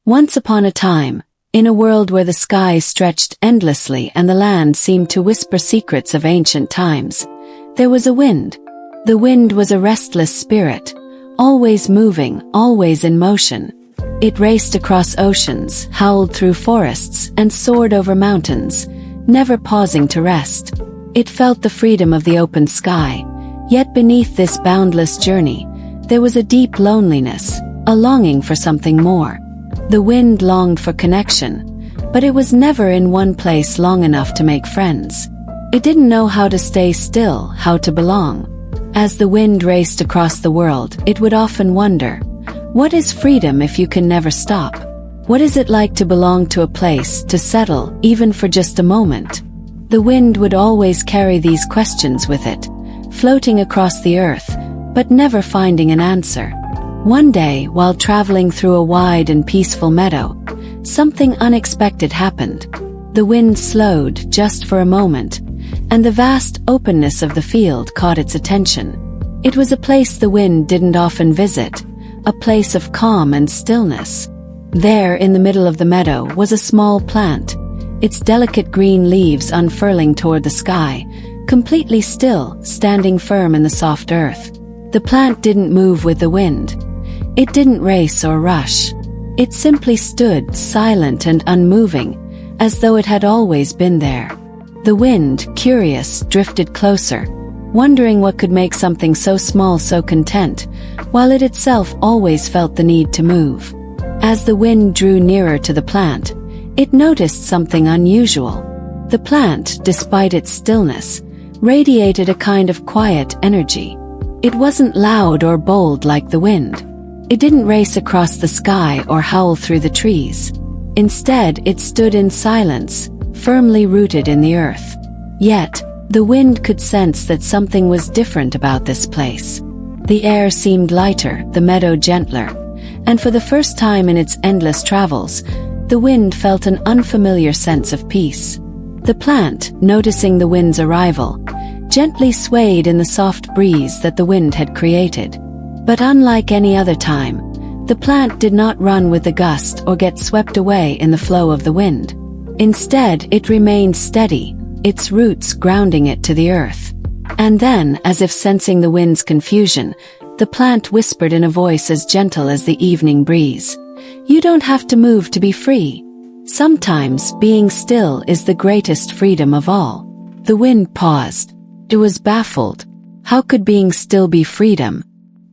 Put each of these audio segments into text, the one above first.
Once upon a time, in a world where the sky stretched endlessly and the land seemed to whisper secrets of ancient times, there was a wind. The wind was a restless spirit, always moving, always in motion. It raced across oceans, howled through forests, and soared over mountains, never pausing to rest. It felt the freedom of the open sky, yet beneath this boundless journey, there was a deep loneliness, a longing for something more. The wind longed for connection, but it was never in one place long enough to make friends. It didn't know how to stay still, how to belong. As the wind raced across the world, it would often wonder, what is freedom if you can never stop? What is it like to belong to a place, to settle, even for just a moment? The wind would always carry these questions with it, floating across the earth, but never finding an answer. One day, while traveling through a wide and peaceful meadow, something unexpected happened. The wind slowed just for a moment, and the vast openness of the field caught its attention. It was a place the wind didn't often visit, a place of calm and stillness. There, in the middle of the meadow, was a small plant, its delicate green leaves unfurling toward the sky, completely still, standing firm in the soft earth. The plant didn't move with the wind. It didn't race or rush. It simply stood, silent and unmoving, as though it had always been there. The wind, curious, drifted closer, wondering what could make something so small so content, while it itself always felt the need to move. As the wind drew nearer to the plant, it noticed something unusual. The plant, despite its stillness, radiated a kind of quiet energy. It wasn't loud or bold like the wind. It didn't race across the sky or howl through the trees. Instead, it stood in silence, firmly rooted in the earth. Yet, the wind could sense that something was different about this place. The air seemed lighter, the meadow gentler, and for the first time in its endless travels, the wind felt an unfamiliar sense of peace. The plant, noticing the wind's arrival, gently swayed in the soft breeze that the wind had created. But unlike any other time, the plant did not run with the gust or get swept away in the flow of the wind. Instead, it remained steady, its roots grounding it to the earth. And then, as if sensing the wind's confusion, the plant whispered in a voice as gentle as the evening breeze, "You don't have to move to be free. Sometimes being still is the greatest freedom of all." The wind paused. It was baffled. How could being still be freedom?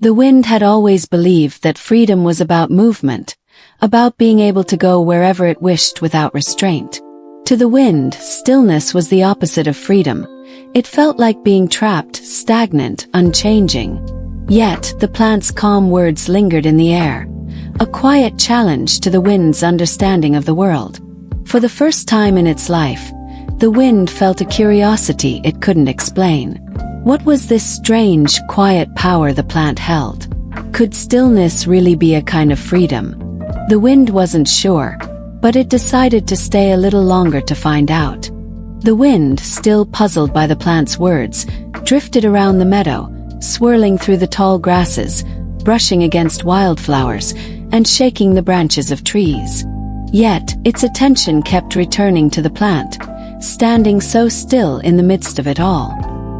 The wind had always believed that freedom was about movement, about being able to go wherever it wished without restraint. To the wind, stillness was the opposite of freedom. It felt like being trapped, stagnant, unchanging. Yet, the plant's calm words lingered in the air, a quiet challenge to the wind's understanding of the world. For the first time in its life, the wind felt a curiosity it couldn't explain. What was this strange, quiet power the plant held? Could stillness really be a kind of freedom? The wind wasn't sure, but it decided to stay a little longer to find out. The wind, still puzzled by the plant's words, drifted around the meadow, swirling through the tall grasses, brushing against wildflowers, and shaking the branches of trees. Yet, its attention kept returning to the plant, standing so still in the midst of it all.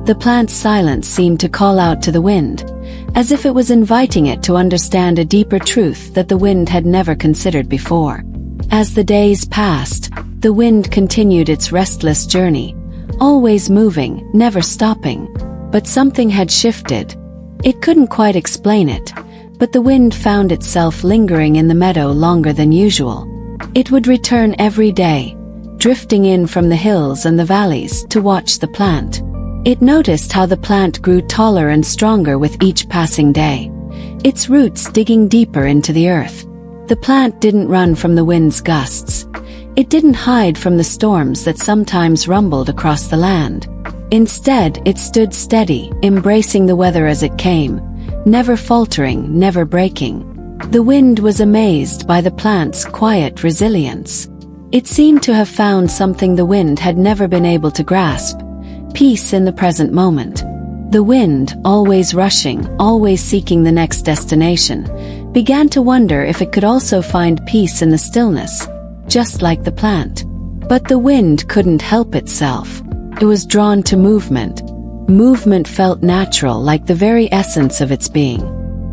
The plant's silence seemed to call out to the wind, as if it was inviting it to understand a deeper truth that the wind had never considered before. As the days passed, the wind continued its restless journey, always moving, never stopping. But something had shifted. It couldn't quite explain it, but the wind found itself lingering in the meadow longer than usual. It would return every day, drifting in from the hills and the valleys to watch the plant. It noticed how the plant grew taller and stronger with each passing day, its roots digging deeper into the earth. The plant didn't run from the wind's gusts. It didn't hide from the storms that sometimes rumbled across the land. Instead, it stood steady, embracing the weather as it came, never faltering, never breaking. The wind was amazed by the plant's quiet resilience. It seemed to have found something the wind had never been able to grasp: peace in the present moment. The wind, always rushing, always seeking the next destination, began to wonder if it could also find peace in the stillness, just like the plant. But the wind couldn't help itself. It was drawn to movement. Movement felt natural, like the very essence of its being.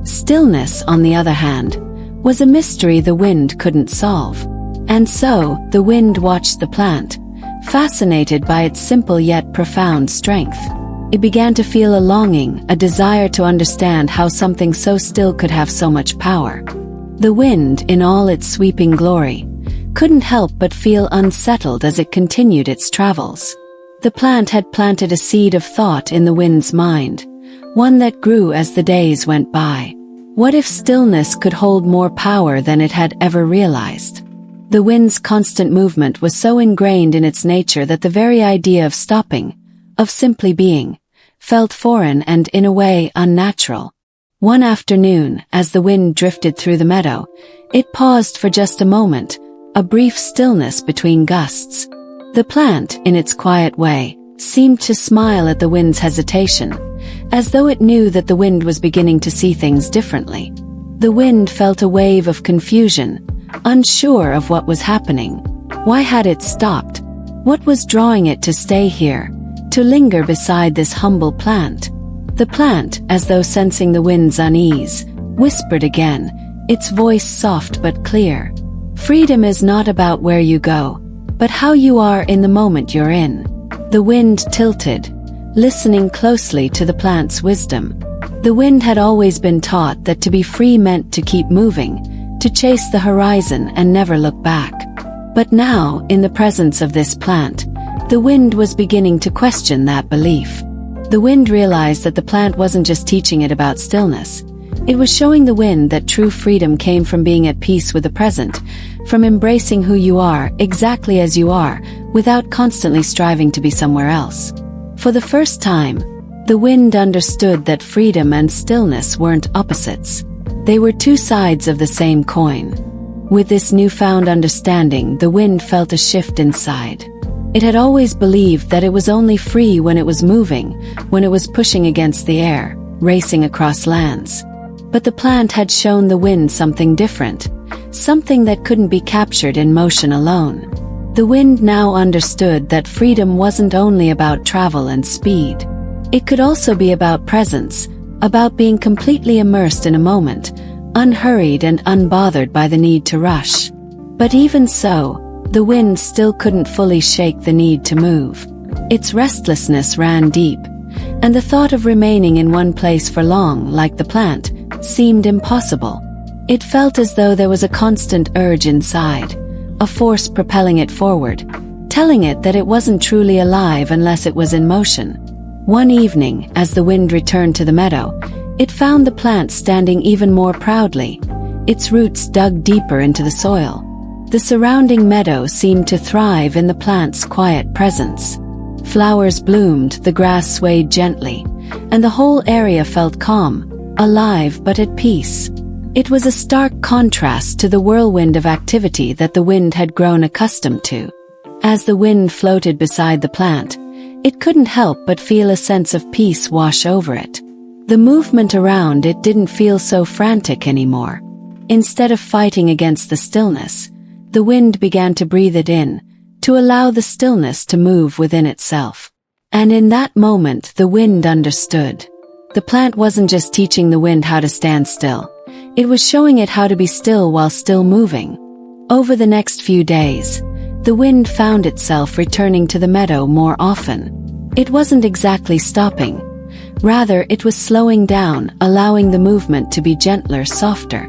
Stillness, on the other hand, was a mystery the wind couldn't solve. And so, the wind watched the plant, fascinated by its simple yet profound strength. It began to feel a longing, a desire to understand how something so still could have so much power. The wind, in all its sweeping glory, couldn't help but feel unsettled as it continued its travels. The plant had planted a seed of thought in the wind's mind, one that grew as the days went by. What if stillness could hold more power than it had ever realized? The wind's constant movement was so ingrained in its nature that the very idea of stopping, of simply being, felt foreign and, in a way, unnatural. One afternoon, as the wind drifted through the meadow, it paused for just a moment, a brief stillness between gusts. The plant, in its quiet way, seemed to smile at the wind's hesitation, as though it knew that the wind was beginning to see things differently. The wind felt a wave of confusion, unsure of what was happening. Why had it stopped? What was drawing it to stay here, to linger beside this humble plant? The plant, as though sensing the wind's unease, whispered again, its voice soft but clear. Freedom is not about where you go, but how you are in the moment you're in. The wind tilted, listening closely to the plant's wisdom. The wind had always been taught that to be free meant to keep moving, to chase the horizon and never look back. But now, in the presence of this plant, the wind was beginning to question that belief. The wind realized that the plant wasn't just teaching it about stillness. It was showing the wind that true freedom came from being at peace with the present, from embracing who you are, exactly as you are, without constantly striving to be somewhere else. For the first time, the wind understood that freedom and stillness weren't opposites. They were two sides of the same coin. With this newfound understanding, the wind felt a shift inside. It had always believed that it was only free when it was moving, when it was pushing against the air, racing across lands. But the plant had shown the wind something different, something that couldn't be captured in motion alone. The wind now understood that freedom wasn't only about travel and speed. It could also be about presence, about being completely immersed in a moment, unhurried and unbothered by the need to rush. But even so, the wind still couldn't fully shake the need to move. Its restlessness ran deep, and the thought of remaining in one place for long, like the plant, seemed impossible. It felt as though there was a constant urge inside, a force propelling it forward, telling it that it wasn't truly alive unless it was in motion. One evening, as the wind returned to the meadow, it found the plant standing even more proudly, its roots dug deeper into the soil. The surrounding meadow seemed to thrive in the plant's quiet presence. Flowers bloomed, the grass swayed gently, and the whole area felt calm, alive but at peace. It was a stark contrast to the whirlwind of activity that the wind had grown accustomed to. As the wind floated beside the plant, it couldn't help but feel a sense of peace wash over it. The movement around it didn't feel so frantic anymore. Instead of fighting against the stillness, the wind began to breathe it in, to allow the stillness to move within itself. And in that moment, the wind understood. The plant wasn't just teaching the wind how to stand still. It was showing it how to be still while still moving. Over the next few days, the wind found itself returning to the meadow more often. It wasn't exactly stopping. Rather, it was slowing down, allowing the movement to be gentler, softer.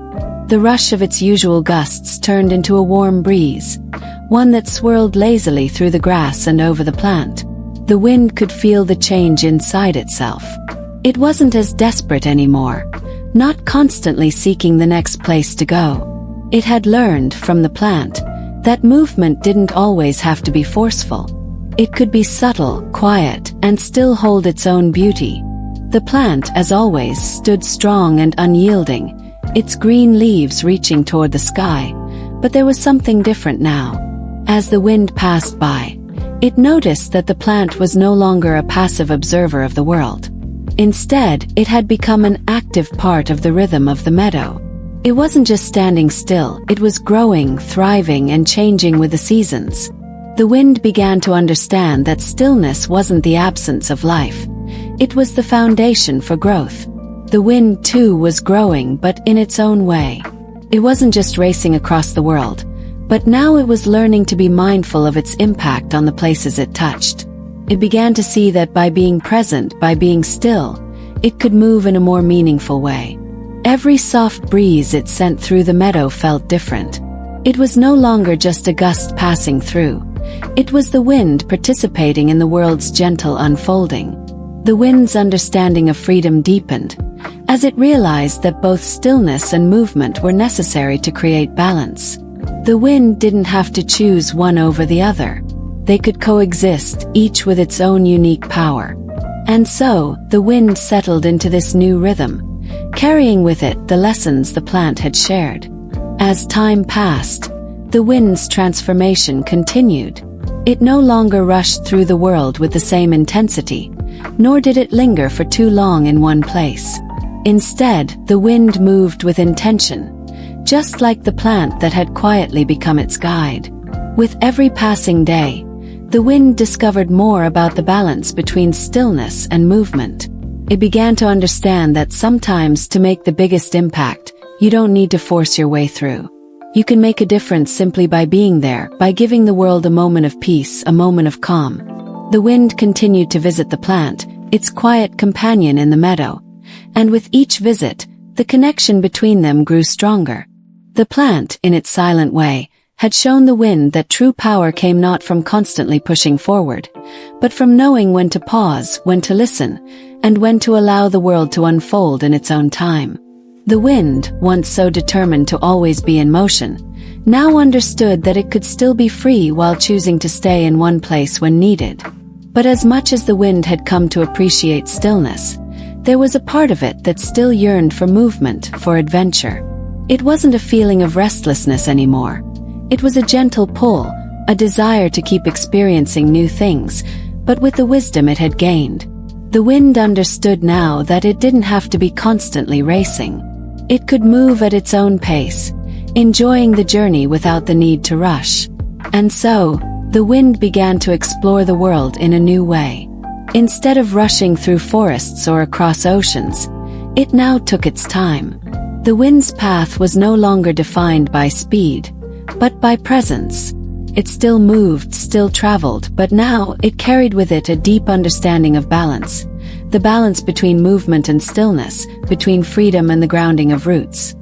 The rush of its usual gusts turned into a warm breeze, one that swirled lazily through the grass and over the plant. The wind could feel the change inside itself. It wasn't as desperate anymore, not constantly seeking the next place to go. It had learned from the plant that movement didn't always have to be forceful. It could be subtle, quiet, and still hold its own beauty. The plant, as always, stood strong and unyielding, its green leaves reaching toward the sky, but there was something different now. As the wind passed by, it noticed that the plant was no longer a passive observer of the world. Instead, it had become an active part of the rhythm of the meadow. It wasn't just standing still, it was growing, thriving, and changing with the seasons. The wind began to understand that stillness wasn't the absence of life. It was the foundation for growth. The wind, too, was growing, but in its own way. It wasn't just racing across the world, but now it was learning to be mindful of its impact on the places it touched. It began to see that by being present, by being still, it could move in a more meaningful way. Every soft breeze it sent through the meadow felt different. It was no longer just a gust passing through. It was the wind participating in the world's gentle unfolding. The wind's understanding of freedom deepened, as it realized that both stillness and movement were necessary to create balance. The wind didn't have to choose one over the other. They could coexist, each with its own unique power. And so, the wind settled into this new rhythm, carrying with it the lessons the plant had shared. As time passed, the wind's transformation continued. It no longer rushed through the world with the same intensity, nor did it linger for too long in one place. Instead, the wind moved with intention, just like the plant that had quietly become its guide. With every passing day, the wind discovered more about the balance between stillness and movement. It began to understand that sometimes to make the biggest impact, you don't need to force your way through. You can make a difference simply by being there, by giving the world a moment of peace, a moment of calm. The wind continued to visit the plant, its quiet companion in the meadow, and with each visit, the connection between them grew stronger. The plant, in its silent way, had shown the wind that true power came not from constantly pushing forward, but from knowing when to pause, when to listen, and when to allow the world to unfold in its own time. The wind, once so determined to always be in motion, now understood that it could still be free while choosing to stay in one place when needed. But as much as the wind had come to appreciate stillness, there was a part of it that still yearned for movement, for adventure. It wasn't a feeling of restlessness anymore. It was a gentle pull, a desire to keep experiencing new things, but with the wisdom it had gained. The wind understood now that it didn't have to be constantly racing. It could move at its own pace, enjoying the journey without the need to rush. And so, the wind began to explore the world in a new way. Instead of rushing through forests or across oceans, it now took its time. The wind's path was no longer defined by speed, but by presence. It still moved, still traveled, but now it carried with it a deep understanding of balance. The balance between movement and stillness, between freedom and the grounding of roots.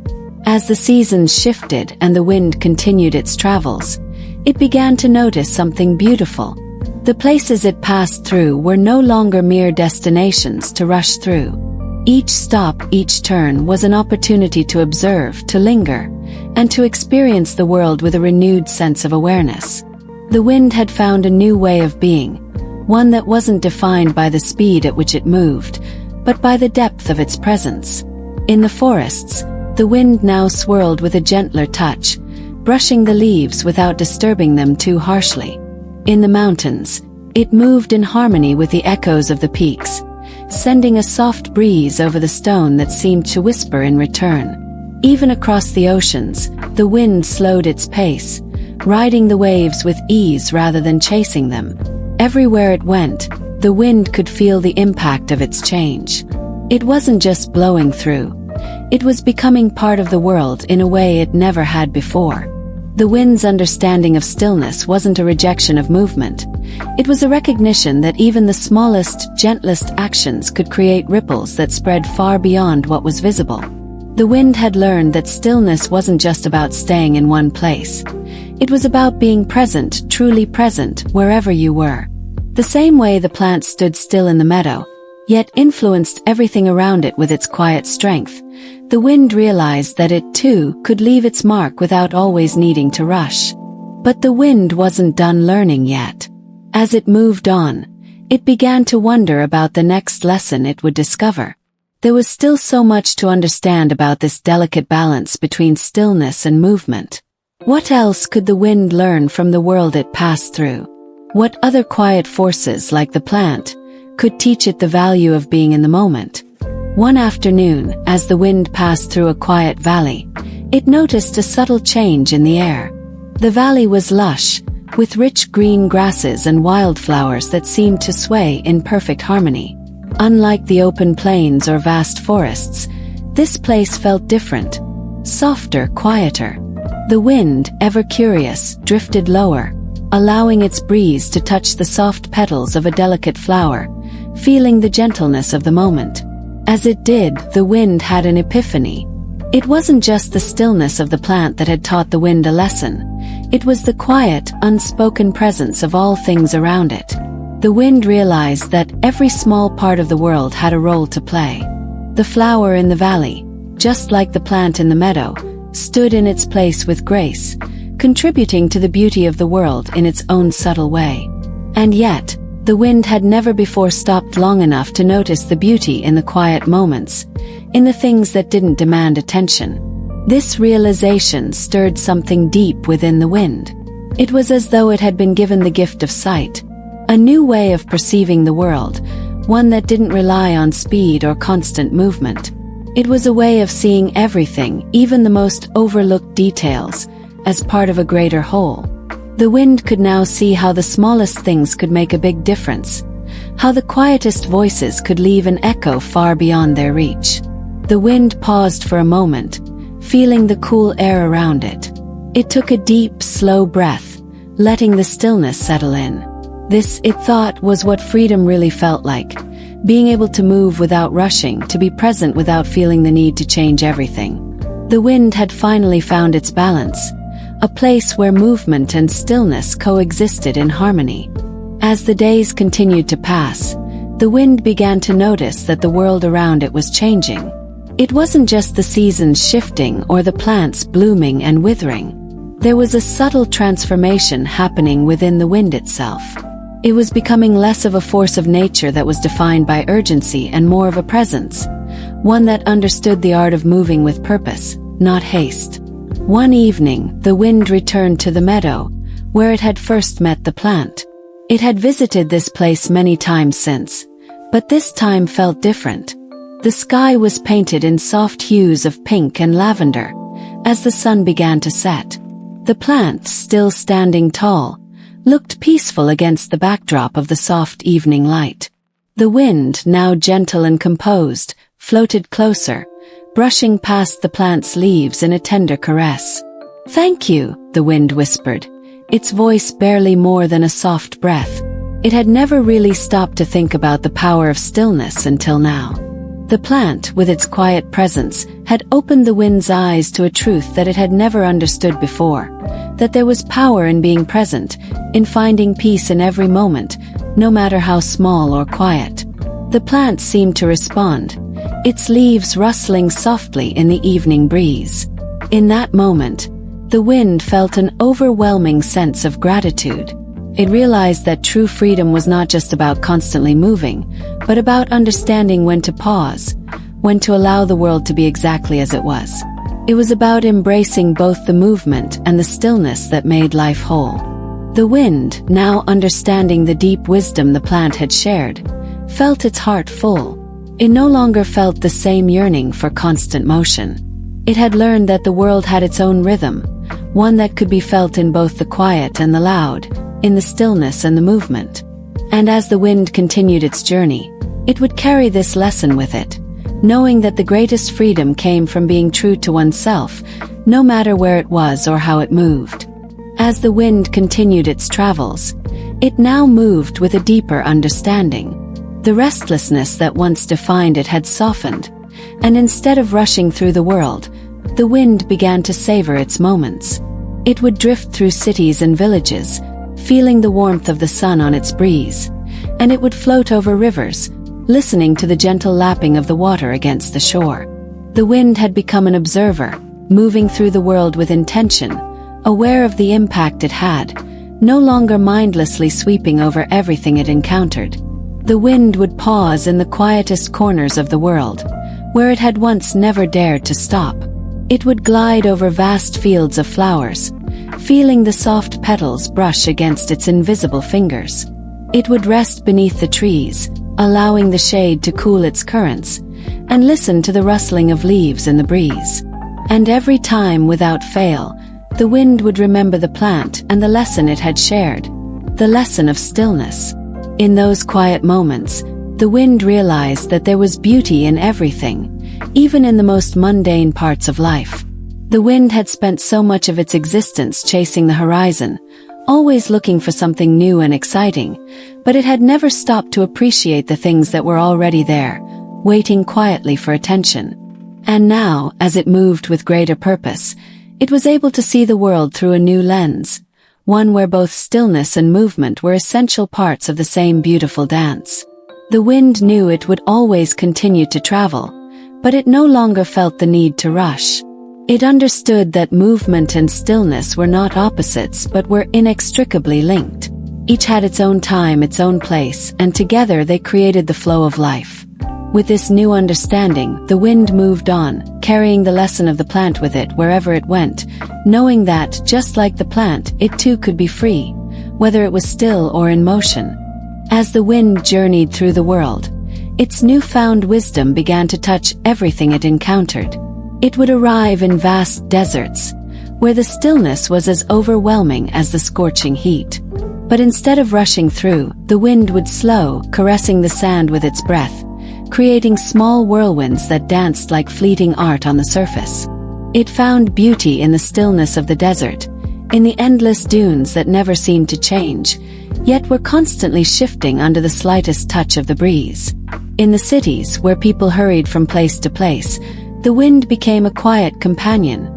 As the seasons shifted and the wind continued its travels, it began to notice something beautiful. The places it passed through were no longer mere destinations to rush through. Each stop, each turn was an opportunity to observe, to linger, and to experience the world with a renewed sense of awareness. The wind had found a new way of being, one that wasn't defined by the speed at which it moved, but by the depth of its presence. In the forests, the wind now swirled with a gentler touch, brushing the leaves without disturbing them too harshly. In the mountains, it moved in harmony with the echoes of the peaks, sending a soft breeze over the stone that seemed to whisper in return. Even across the oceans, the wind slowed its pace, riding the waves with ease rather than chasing them. Everywhere it went, the wind could feel the impact of its change. It wasn't just blowing through. It was becoming part of the world in a way it never had before. The wind's understanding of stillness wasn't a rejection of movement. It was a recognition that even the smallest, gentlest actions could create ripples that spread far beyond what was visible. The wind had learned that stillness wasn't just about staying in one place. It was about being present, truly present, wherever you were. The same way the plant stood still in the meadow, yet influenced everything around it with its quiet strength, the wind realized that it too could leave its mark without always needing to rush. But the wind wasn't done learning yet. As it moved on, it began to wonder about the next lesson it would discover. There was still so much to understand about this delicate balance between stillness and movement. What else could the wind learn from the world it passed through? What other quiet forces, like the plant, could teach it the value of being in the moment? One afternoon, as the wind passed through a quiet valley, it noticed a subtle change in the air. The valley was lush, with rich green grasses and wildflowers that seemed to sway in perfect harmony. Unlike the open plains or vast forests, this place felt different, softer, quieter. The wind, ever curious, drifted lower, allowing its breeze to touch the soft petals of a delicate flower, feeling the gentleness of the moment. As it did, the wind had an epiphany. It wasn't just the stillness of the plant that had taught the wind a lesson. It was the quiet, unspoken presence of all things around it. The wind realized that every small part of the world had a role to play. The flower in the valley, just like the plant in the meadow, stood in its place with grace, contributing to the beauty of the world in its own subtle way. And yet, the wind had never before stopped long enough to notice the beauty in the quiet moments, in the things that didn't demand attention. This realization stirred something deep within the wind. It was as though it had been given the gift of sight, a new way of perceiving the world, one that didn't rely on speed or constant movement. It was a way of seeing everything, even the most overlooked details, as part of a greater whole. The wind could now see how the smallest things could make a big difference, how the quietest voices could leave an echo far beyond their reach. The wind paused for a moment, feeling the cool air around it. It took a deep, slow breath, letting the stillness settle in. This, it thought, was what freedom really felt like, being able to move without rushing, to be present without feeling the need to change everything. The wind had finally found its balance, a place where movement and stillness coexisted in harmony. As the days continued to pass, the wind began to notice that the world around it was changing. It wasn't just the seasons shifting or the plants blooming and withering. There was a subtle transformation happening within the wind itself. It was becoming less of a force of nature that was defined by urgency and more of a presence, one that understood the art of moving with purpose, not haste. One evening, the wind returned to the meadow, where it had first met the plant. It had visited this place many times since, but this time felt different. The sky was painted in soft hues of pink and lavender, as the sun began to set. The plant, still standing tall, looked peaceful against the backdrop of the soft evening light. The wind, now gentle and composed, floated closer, brushing past the plant's leaves in a tender caress. "Thank you," the wind whispered, its voice barely more than a soft breath. It had never really stopped to think about the power of stillness until now. The plant, with its quiet presence, had opened the wind's eyes to a truth that it had never understood before, that there was power in being present, in finding peace in every moment, no matter how small or quiet. The plant seemed to respond, its leaves rustling softly in the evening breeze. In that moment, the wind felt an overwhelming sense of gratitude. It realized that true freedom was not just about constantly moving, but about understanding when to pause, when to allow the world to be exactly as it was. It was about embracing both the movement and the stillness that made life whole. The wind, now understanding the deep wisdom the plant had shared, felt its heart full. It no longer felt the same yearning for constant motion. It had learned that the world had its own rhythm, one that could be felt in both the quiet and the loud, in the stillness and the movement. And as the wind continued its journey, it would carry this lesson with it, knowing that the greatest freedom came from being true to oneself, no matter where it was or how it moved. As the wind continued its travels, it now moved with a deeper understanding. The restlessness that once defined it had softened, and instead of rushing through the world, the wind began to savor its moments. It would drift through cities and villages, feeling the warmth of the sun on its breeze, and it would float over rivers, listening to the gentle lapping of the water against the shore. The wind had become an observer, moving through the world with intention, aware of the impact it had, no longer mindlessly sweeping over everything it encountered. The wind would pause in the quietest corners of the world, where it had once never dared to stop. It would glide over vast fields of flowers, feeling the soft petals brush against its invisible fingers. It would rest beneath the trees, allowing the shade to cool its currents, and listened to the rustling of leaves in the breeze. And every time, without fail, the wind would remember the plant and the lesson it had shared, the lesson of stillness. In those quiet moments, the wind realized that there was beauty in everything, even in the most mundane parts of life. The wind had spent so much of its existence chasing the horizon, always looking for something new and exciting, but it had never stopped to appreciate the things that were already there, waiting quietly for attention. And now, as it moved with greater purpose, it was able to see the world through a new lens, one where both stillness and movement were essential parts of the same beautiful dance. The wind knew it would always continue to travel, but it no longer felt the need to rush. It understood that movement and stillness were not opposites but were inextricably linked. Each had its own time, its own place, and together they created the flow of life. With this new understanding, the wind moved on, carrying the lesson of the plant with it wherever it went, knowing that, just like the plant, it too could be free, whether it was still or in motion. As the wind journeyed through the world, its newfound wisdom began to touch everything it encountered. It would arrive in vast deserts, where the stillness was as overwhelming as the scorching heat. But instead of rushing through, the wind would slow, caressing the sand with its breath, creating small whirlwinds that danced like fleeting art on the surface. It found beauty in the stillness of the desert, in the endless dunes that never seemed to change, yet were constantly shifting under the slightest touch of the breeze. In the cities, where people hurried from place to place, the wind became a quiet companion,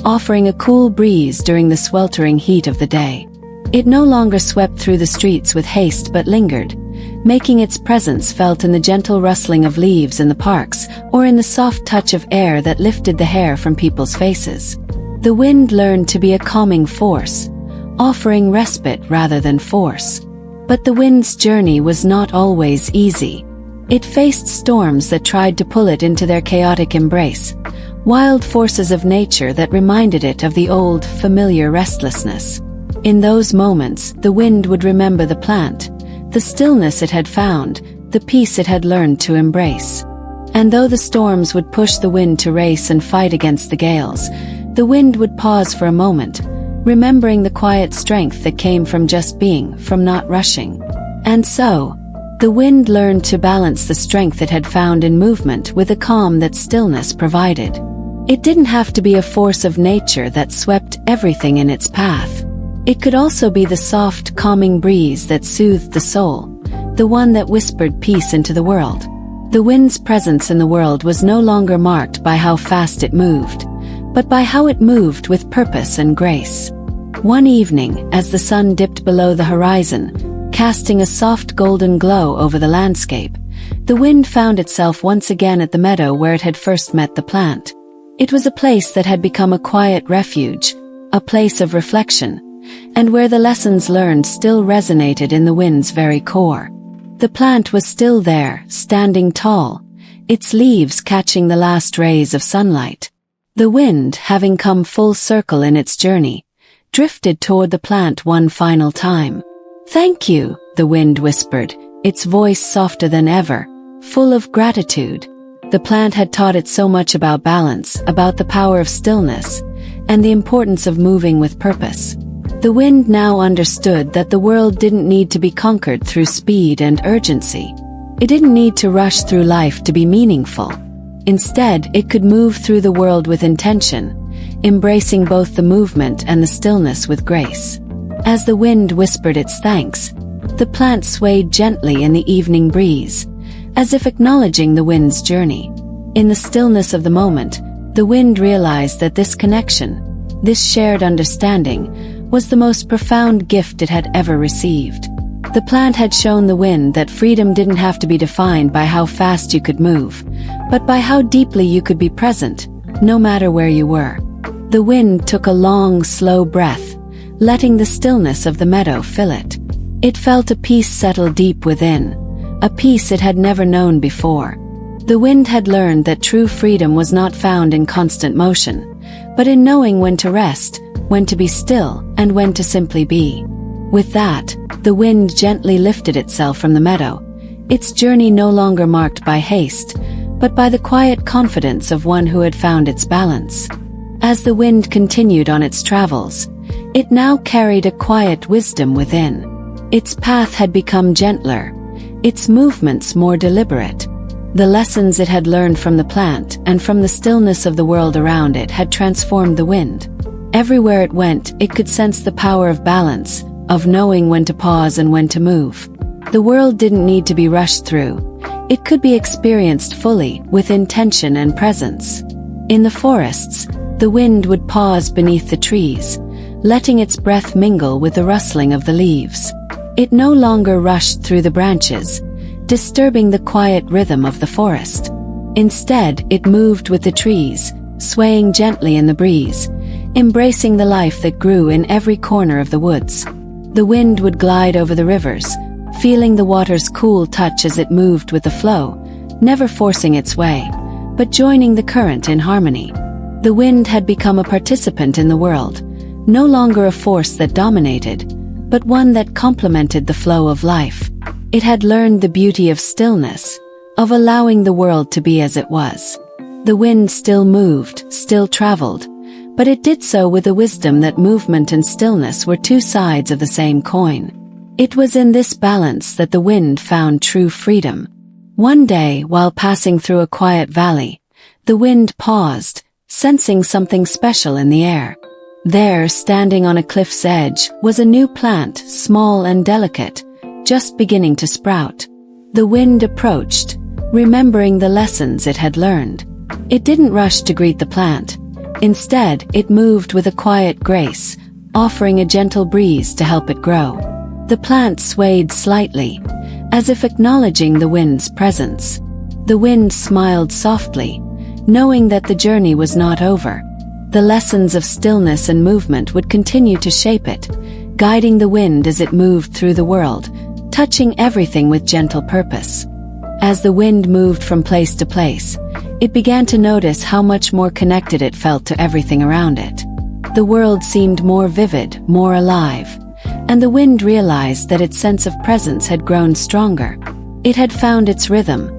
offering a cool breeze during the sweltering heat of the day. It no longer swept through the streets with haste but lingered, making its presence felt in the gentle rustling of leaves in the parks or in the soft touch of air that lifted the hair from people's faces. The wind learned to be a calming force, offering respite rather than force. But the wind's journey was not always easy. It faced storms that tried to pull it into their chaotic embrace, wild forces of nature that reminded it of the old, familiar restlessness. In those moments, the wind would remember the plant, the stillness it had found, the peace it had learned to embrace. And though the storms would push the wind to race and fight against the gales, the wind would pause for a moment, remembering the quiet strength that came from just being, from not rushing. And so, the wind learned to balance the strength it had found in movement with the calm that stillness provided. It didn't have to be a force of nature that swept everything in its path. It could also be the soft, calming breeze that soothed the soul, the one that whispered peace into the world. The wind's presence in the world was no longer marked by how fast it moved, but by how it moved with purpose and grace. One evening, as the sun dipped below the horizon, casting a soft golden glow over the landscape, the wind found itself once again at the meadow where it had first met the plant. It was a place that had become a quiet refuge, a place of reflection, and where the lessons learned still resonated in the wind's very core. The plant was still there, standing tall, its leaves catching the last rays of sunlight. The wind, having come full circle in its journey, drifted toward the plant one final time. "Thank you," the wind whispered, its voice softer than ever, full of gratitude. The plant had taught it so much about balance, about the power of stillness, and the importance of moving with purpose. The wind now understood that the world didn't need to be conquered through speed and urgency. It didn't need to rush through life to be meaningful. Instead, it could move through the world with intention, embracing both the movement and the stillness with grace. As the wind whispered its thanks, the plant swayed gently in the evening breeze, as if acknowledging the wind's journey. In the stillness of the moment, the wind realized that this connection, this shared understanding, was the most profound gift it had ever received. The plant had shown the wind that freedom didn't have to be defined by how fast you could move, but by how deeply you could be present, no matter where you were. The wind took a long, slow breath, letting the stillness of the meadow fill it. It felt a peace settle deep within, a peace it had never known before. The wind had learned that true freedom was not found in constant motion, but in knowing when to rest, when to be still, and when to simply be. With that, the wind gently lifted itself from the meadow, its journey no longer marked by haste, but by the quiet confidence of one who had found its balance. As the wind continued on its travels, it now carried a quiet wisdom within. Its path had become gentler, its movements more deliberate. The lessons it had learned from the plant and from the stillness of the world around it had transformed the wind. Everywhere it went, it could sense the power of balance, of knowing when to pause and when to move. The world didn't need to be rushed through. It could be experienced fully, with intention and presence. In the forests, the wind would pause beneath the trees, letting its breath mingle with the rustling of the leaves. It no longer rushed through the branches, disturbing the quiet rhythm of the forest. Instead, it moved with the trees, swaying gently in the breeze, embracing the life that grew in every corner of the woods. The wind would glide over the rivers, feeling the water's cool touch as it moved with the flow, never forcing its way, but joining the current in harmony. The wind had become a participant in the world, no longer a force that dominated, but one that complemented the flow of life. It had learned the beauty of stillness, of allowing the world to be as it was. The wind still moved, still traveled, but it did so with the wisdom that movement and stillness were two sides of the same coin. It was in this balance that the wind found true freedom. One day, while passing through a quiet valley, the wind paused, sensing something special in the air. There, standing on a cliff's edge, was a new plant, small and delicate, just beginning to sprout. The wind approached, remembering the lessons it had learned. It didn't rush to greet the plant. Instead, it moved with a quiet grace, offering a gentle breeze to help it grow. The plant swayed slightly, as if acknowledging the wind's presence. The wind smiled softly, knowing that the journey was not over. The lessons of stillness and movement would continue to shape it, guiding the wind as it moved through the world, touching everything with gentle purpose. As the wind moved from place to place, it began to notice how much more connected it felt to everything around it. The world seemed more vivid, more alive, and the wind realized that its sense of presence had grown stronger. It had found its rhythm,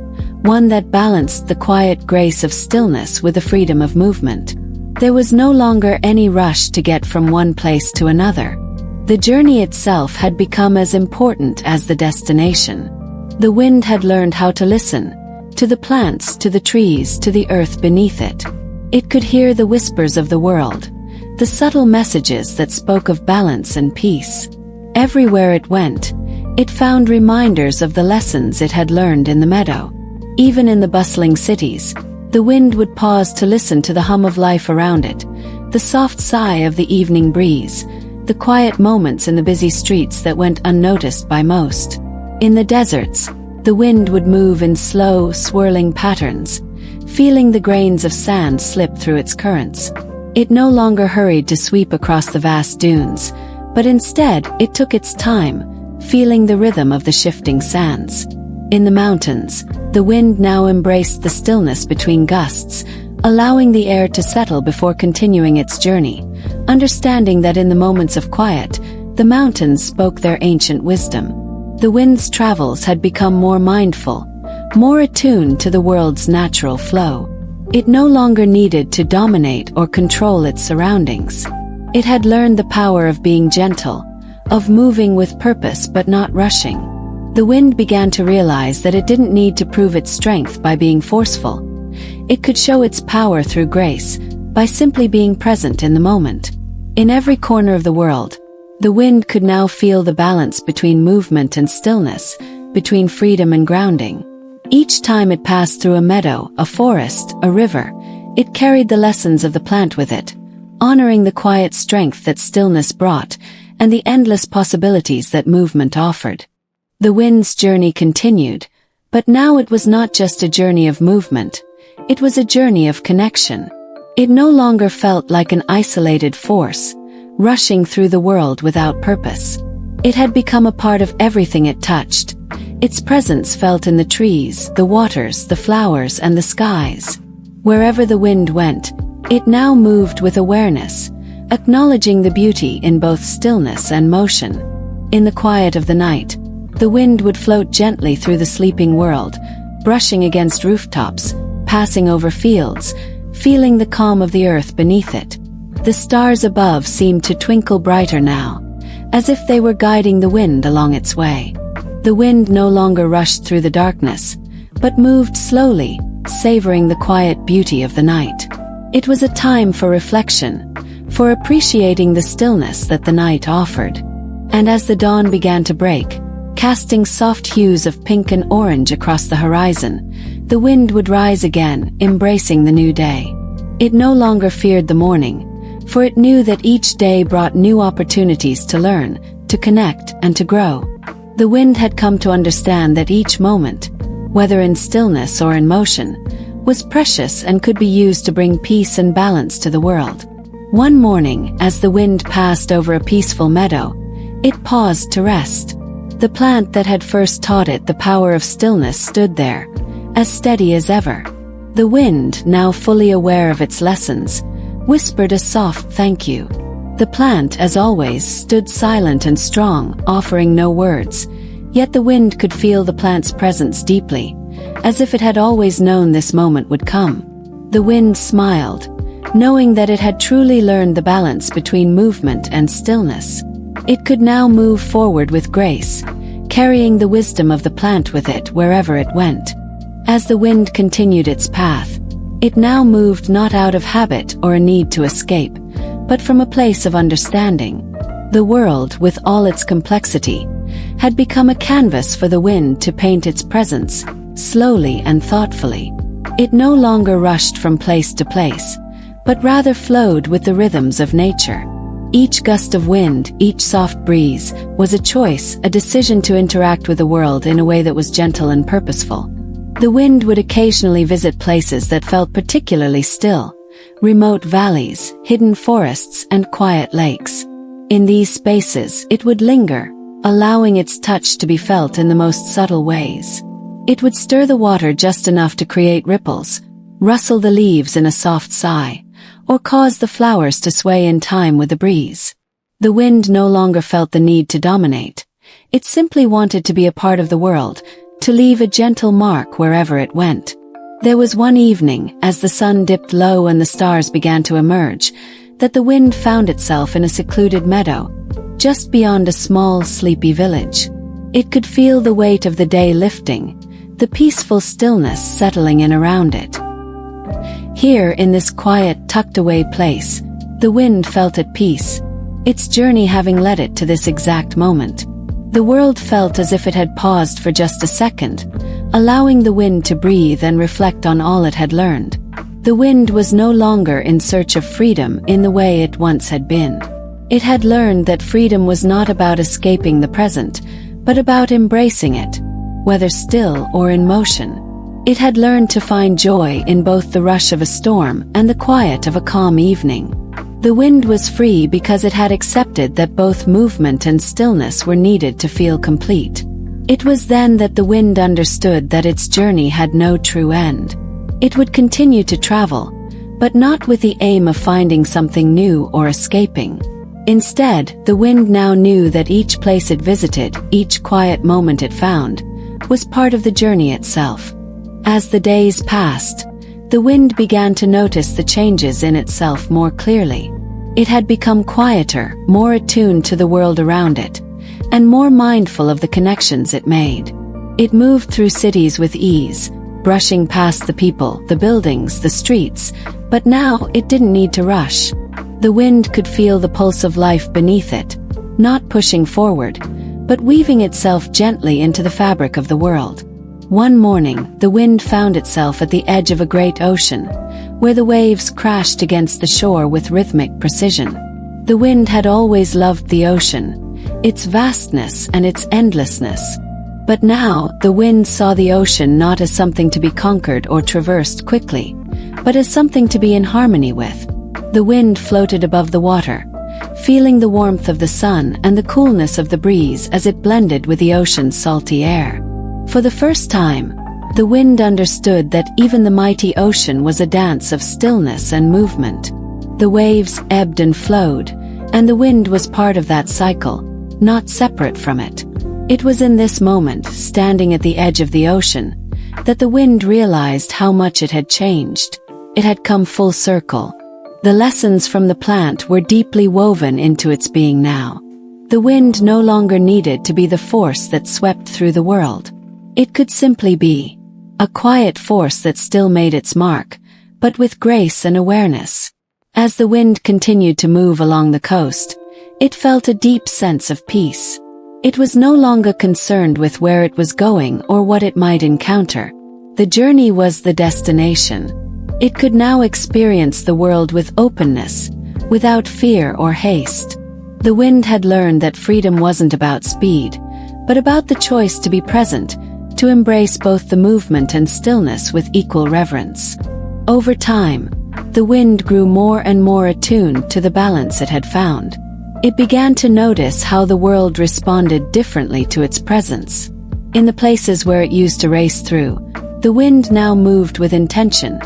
one that balanced the quiet grace of stillness with the freedom of movement. There was no longer any rush to get from one place to another. The journey itself had become as important as the destination. The wind had learned how to listen, to the plants, to the trees, to the earth beneath it. It could hear the whispers of the world, the subtle messages that spoke of balance and peace. Everywhere it went, it found reminders of the lessons it had learned in the meadow. Even in the bustling cities, the wind would pause to listen to the hum of life around it, the soft sigh of the evening breeze, the quiet moments in the busy streets that went unnoticed by most. In the deserts, the wind would move in slow, swirling patterns, feeling the grains of sand slip through its currents. It no longer hurried to sweep across the vast dunes, but instead it took its time, feeling the rhythm of the shifting sands. In the mountains, the wind now embraced the stillness between gusts, allowing the air to settle before continuing its journey, understanding that in the moments of quiet, the mountains spoke their ancient wisdom. The wind's travels had become more mindful, more attuned to the world's natural flow. It no longer needed to dominate or control its surroundings. It had learned the power of being gentle, of moving with purpose but not rushing. The wind began to realize that it didn't need to prove its strength by being forceful. It could show its power through grace, by simply being present in the moment. In every corner of the world, the wind could now feel the balance between movement and stillness, between freedom and grounding. Each time it passed through a meadow, a forest, a river, it carried the lessons of the plant with it, honoring the quiet strength that stillness brought, and the endless possibilities that movement offered. The wind's journey continued, but now it was not just a journey of movement, it was a journey of connection. It no longer felt like an isolated force, rushing through the world without purpose. It had become a part of everything it touched. Its presence felt in the trees, the waters, the flowers, and the skies. Wherever the wind went, it now moved with awareness, acknowledging the beauty in both stillness and motion. In the quiet of the night, the wind would float gently through the sleeping world, brushing against rooftops, passing over fields, feeling the calm of the earth beneath it. The stars above seemed to twinkle brighter now, as if they were guiding the wind along its way. The wind no longer rushed through the darkness, but moved slowly, savoring the quiet beauty of the night. It was a time for reflection, for appreciating the stillness that the night offered. And as the dawn began to break, casting soft hues of pink and orange across the horizon, the wind would rise again, embracing the new day. It no longer feared the morning, for it knew that each day brought new opportunities to learn, to connect, and to grow. The wind had come to understand that each moment, whether in stillness or in motion, was precious and could be used to bring peace and balance to the world. One morning, as the wind passed over a peaceful meadow, it paused to rest. The plant that had first taught it the power of stillness stood there, as steady as ever. The wind, now fully aware of its lessons, whispered a soft thank you. The plant, as always, stood silent and strong, offering no words, yet the wind could feel the plant's presence deeply, as if it had always known this moment would come. The wind smiled, knowing that it had truly learned the balance between movement and stillness. It could now move forward with grace, carrying the wisdom of the plant with it wherever it went. As the wind continued its path, it now moved not out of habit or a need to escape, but from a place of understanding. The world, with all its complexity, had become a canvas for the wind to paint its presence, slowly and thoughtfully. It no longer rushed from place to place, but rather flowed with the rhythms of nature. Each gust of wind, each soft breeze, was a choice, a decision to interact with the world in a way that was gentle and purposeful. The wind would occasionally visit places that felt particularly still, remote valleys, hidden forests, and quiet lakes. In these spaces, it would linger, allowing its touch to be felt in the most subtle ways. It would stir the water just enough to create ripples, rustle the leaves in a soft sigh, or cause the flowers to sway in time with the breeze. The wind no longer felt the need to dominate. It simply wanted to be a part of the world, to leave a gentle mark wherever it went. There was one evening, as the sun dipped low and the stars began to emerge, that the wind found itself in a secluded meadow, just beyond a small, sleepy village. It could feel the weight of the day lifting, the peaceful stillness settling in around it. Here, in this quiet, tucked-away place, the wind felt at peace, its journey having led it to this exact moment. The world felt as if it had paused for just a second, allowing the wind to breathe and reflect on all it had learned. The wind was no longer in search of freedom in the way it once had been. It had learned that freedom was not about escaping the present, but about embracing it, whether still or in motion. It had learned to find joy in both the rush of a storm and the quiet of a calm evening. The wind was free because it had accepted that both movement and stillness were needed to feel complete. It was then that the wind understood that its journey had no true end. It would continue to travel, but not with the aim of finding something new or escaping. Instead, the wind now knew that each place it visited, each quiet moment it found, was part of the journey itself. As the days passed, the wind began to notice the changes in itself more clearly. It had become quieter, more attuned to the world around it, and more mindful of the connections it made. It moved through cities with ease, brushing past the people, the buildings, the streets, but now it didn't need to rush. The wind could feel the pulse of life beneath it, not pushing forward, but weaving itself gently into the fabric of the world. One morning, the wind found itself at the edge of a great ocean, where the waves crashed against the shore with rhythmic precision. The wind had always loved the ocean, its vastness and its endlessness. But now, the wind saw the ocean not as something to be conquered or traversed quickly, but as something to be in harmony with. The wind floated above the water, feeling the warmth of the sun and the coolness of the breeze as it blended with the ocean's salty air. For the first time, the wind understood that even the mighty ocean was a dance of stillness and movement. The waves ebbed and flowed, and the wind was part of that cycle, not separate from it. It was in this moment, standing at the edge of the ocean, that the wind realized how much it had changed. It had come full circle. The lessons from the plant were deeply woven into its being now. The wind no longer needed to be the force that swept through the world. It could simply be a quiet force that still made its mark, but with grace and awareness. As the wind continued to move along the coast, it felt a deep sense of peace. It was no longer concerned with where it was going or what it might encounter. The journey was the destination. It could now experience the world with openness, without fear or haste. The wind had learned that freedom wasn't about speed, but about the choice to be present, to embrace both the movement and stillness with equal reverence. Over time, the wind grew more and more attuned to the balance it had found. It began to notice how the world responded differently to its presence. In the places where it used to race through, the wind now moved with intention,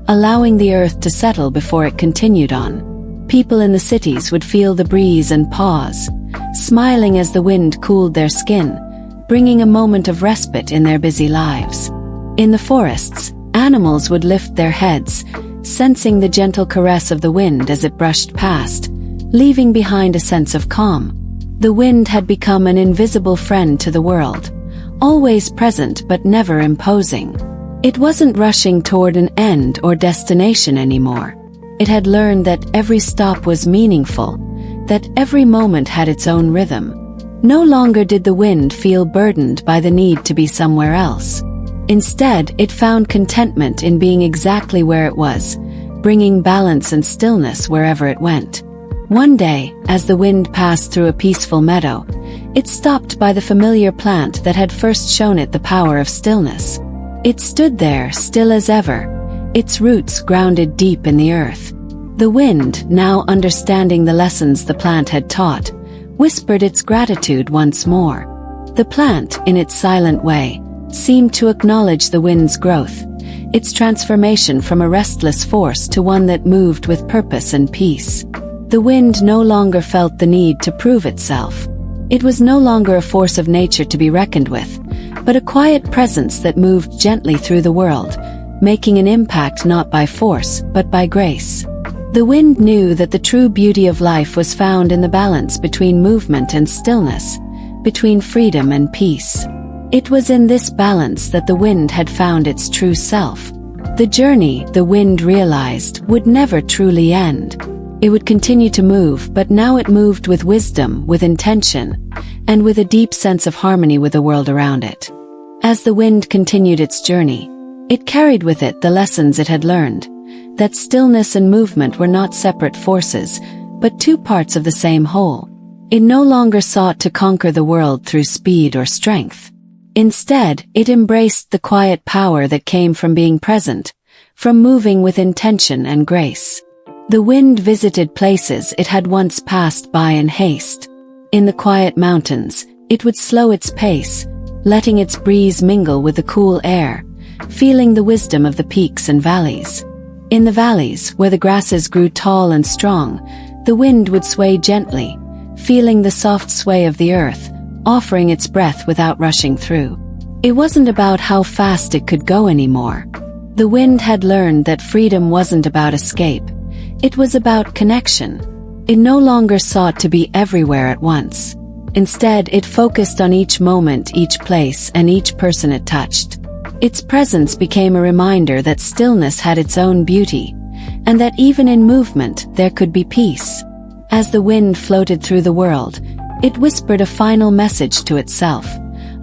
allowing the earth to settle before it continued on. People in the cities would feel the breeze and pause, smiling as the wind cooled their skin, bringing a moment of respite in their busy lives. In the forests, animals would lift their heads, sensing the gentle caress of the wind as it brushed past, leaving behind a sense of calm. The wind had become an invisible friend to the world, always present but never imposing. It wasn't rushing toward an end or destination anymore. It had learned that every stop was meaningful, that every moment had its own rhythm. No longer did the wind feel burdened by the need to be somewhere else. Instead, it found contentment in being exactly where it was, bringing balance and stillness wherever it went. One day, as the wind passed through a peaceful meadow, it stopped by the familiar plant that had first shown it the power of stillness. It stood there, still as ever, its roots grounded deep in the earth. The wind, now understanding the lessons the plant had taught, whispered its gratitude once more. The plant, in its silent way, seemed to acknowledge the wind's growth, its transformation from a restless force to one that moved with purpose and peace. The wind no longer felt the need to prove itself. It was no longer a force of nature to be reckoned with, but a quiet presence that moved gently through the world, making an impact not by force, but by grace. The wind knew that the true beauty of life was found in the balance between movement and stillness, between freedom and peace. It was in this balance that the wind had found its true self. The journey, the wind realized, would never truly end. It would continue to move, but now it moved with wisdom, with intention, and with a deep sense of harmony with the world around it. As the wind continued its journey, it carried with it the lessons it had learned, that stillness and movement were not separate forces, but two parts of the same whole. It no longer sought to conquer the world through speed or strength. Instead, it embraced the quiet power that came from being present, from moving with intention and grace. The wind visited places it had once passed by in haste. In the quiet mountains, it would slow its pace, letting its breeze mingle with the cool air, feeling the wisdom of the peaks and valleys. In the valleys, where the grasses grew tall and strong, the wind would sway gently, feeling the soft sway of the earth, offering its breath without rushing through. It wasn't about how fast it could go anymore. The wind had learned that freedom wasn't about escape. It was about connection. It no longer sought to be everywhere at once. Instead, it focused on each moment, each place, and each person it touched. Its presence became a reminder that stillness had its own beauty, and that even in movement there could be peace. As the wind floated through the world, it whispered a final message to itself,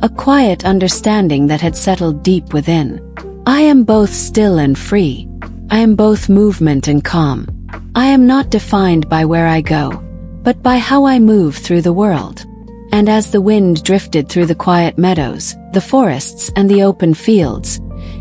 a quiet understanding that had settled deep within. I am both still and free. I am both movement and calm. I am not defined by where I go, but by how I move through the world. And as the wind drifted through the quiet meadows, the forests, and the open fields,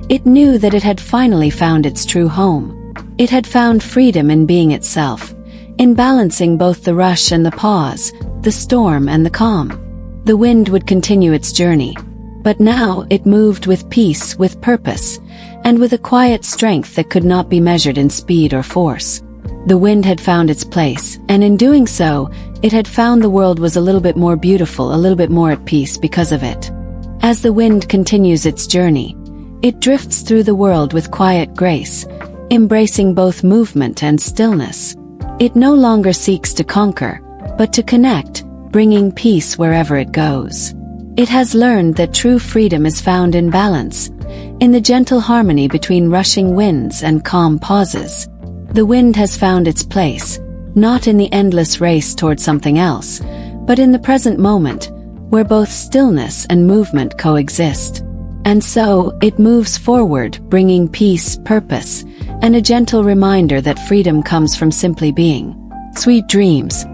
it knew that it had finally found its true home. It had found freedom in being itself, in balancing both the rush and the pause, the storm and the calm. The wind would continue its journey, but now it moved with peace, with purpose, and with a quiet strength that could not be measured in speed or force. The wind had found its place, and in doing so, it had found the world was a little bit more beautiful, a little bit more at peace because of it. As the wind continues its journey, It drifts through the world with quiet grace, embracing both movement and stillness. It no longer seeks to conquer, but to connect, bringing peace wherever it goes. It has learned that true freedom is found in balance, in the gentle harmony between rushing winds and calm pauses. The wind has found its place, not in the endless race toward something else, but in the present moment, where both stillness and movement coexist. And so, it moves forward, bringing peace, purpose, and a gentle reminder that freedom comes from simply being. Sweet dreams.